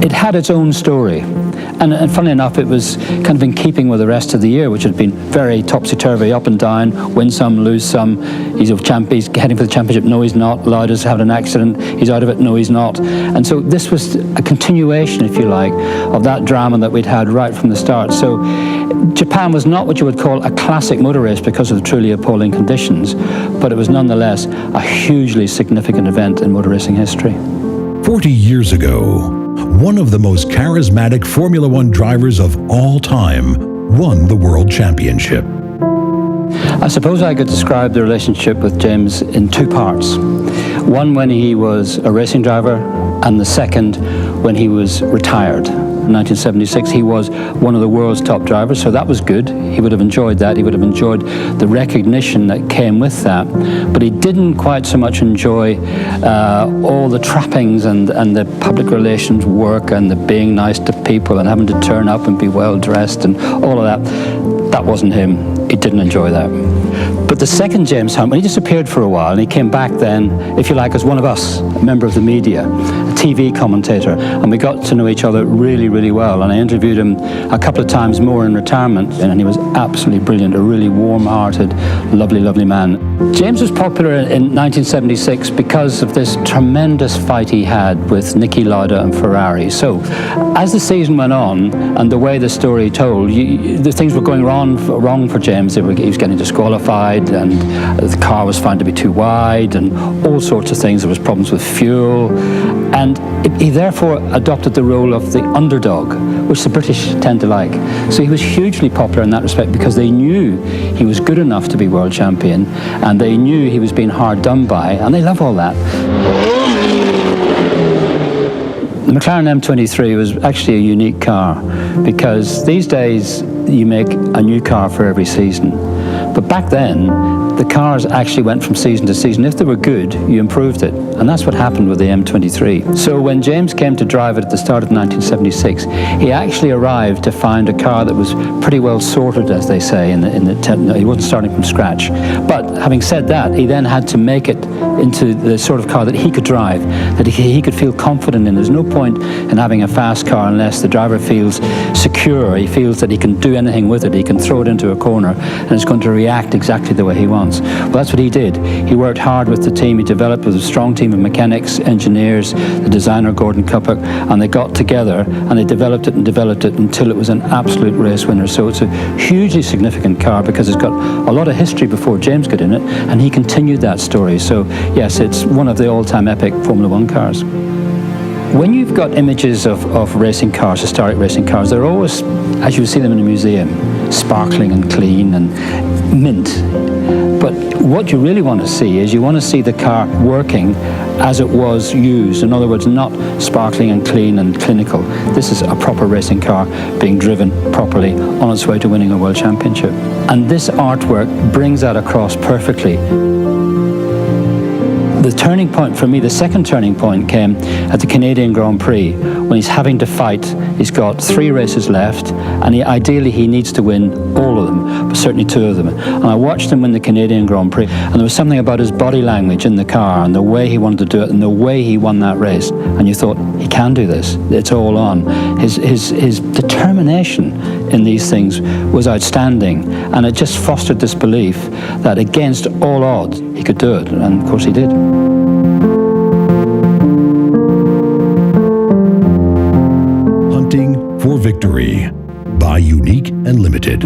it had its own story. And funnily enough, it was kind of in keeping with the rest of the year, which had been very topsy-turvy, up and down, win some, lose some. He's heading for the championship. No, he's not. Lauda's having an accident. He's out of it. No, he's not. And so this was a continuation, if you like, of that drama that we'd had right from the start. So Japan was not what you would call a classic motor race because of the truly appalling conditions, but it was nonetheless a hugely significant event in motor racing history. 40 years ago, one of the most charismatic Formula One drivers of all time won the World Championship. I suppose I could describe the relationship with James in two parts. One when he was a racing driver, and the second when he was retired. In 1976, he was one of the world's top drivers, so that was good. He would have enjoyed that. He would have enjoyed the recognition that came with that. But he didn't quite so much enjoy all the trappings and the public relations work and the being nice to people and having to turn up and be well dressed and all of that. That wasn't him. He didn't enjoy that. But the second James Hunt, when he disappeared for a while, and he came back then, if you like, as one of us, a member of the media, a TV commentator, and we got to know each other really, really well. And I interviewed him a couple of times more in retirement, and he was absolutely brilliant, a really warm-hearted, lovely, lovely man. James was popular in 1976 because of this tremendous fight he had with Niki Lauda and Ferrari. So, as the season went on, and the way the story told, the things were going wrong for James. He was getting disqualified, and the car was found to be too wide, and all sorts of things. There was problems with fuel, and he therefore adopted the role of the underdog, which the British tend to like. So he was hugely popular in that respect because they knew he was good enough to be world champion, and they knew he was being hard done by, and they love all that. The McLaren M23 was actually a unique car because these days you make a new car for every season. But back then, the cars actually went from season to season. If they were good, you improved it. And that's what happened with the M23. So when James came to drive it at the start of 1976, he actually arrived to find a car that was pretty well sorted, as they say, he wasn't starting from scratch. But having said that, he then had to make it into the sort of car that he could drive, that he could feel confident in. There's no point in having a fast car unless the driver feels secure. He feels that he can do anything with it. He can throw it into a corner and it's going to react exactly the way he wants. Well, that's what he did. He worked hard with the team. He developed with a strong team of mechanics, engineers, the designer Gordon Cuppock, and they got together and they developed it until it was an absolute race winner. So it's a hugely significant car because it's got a lot of history before James got in it, and he continued that story. So yes, it's one of the all-time epic Formula One cars. When you've got images of racing cars, historic racing cars, they're always, as you see them in a museum, sparkling and clean and mint. But what you really want to see is you want to see the car working as it was used. In other words, not sparkling and clean and clinical. This is a proper racing car being driven properly on its way to winning a world championship. And this artwork brings that across perfectly. The turning point for me, the second turning point came at the Canadian Grand Prix when he's having to fight. He's got 3 races left, and ideally he needs to win all of them, but certainly 2 of them. And I watched him win the Canadian Grand Prix, and there was something about his body language in the car and the way he wanted to do it and the way he won that race. And you thought, he can do this. It's all on. His determination in these things was outstanding, and it just fostered this belief that against all odds he could do it, and of course he did. Hunting for Victory by Unique and Limited.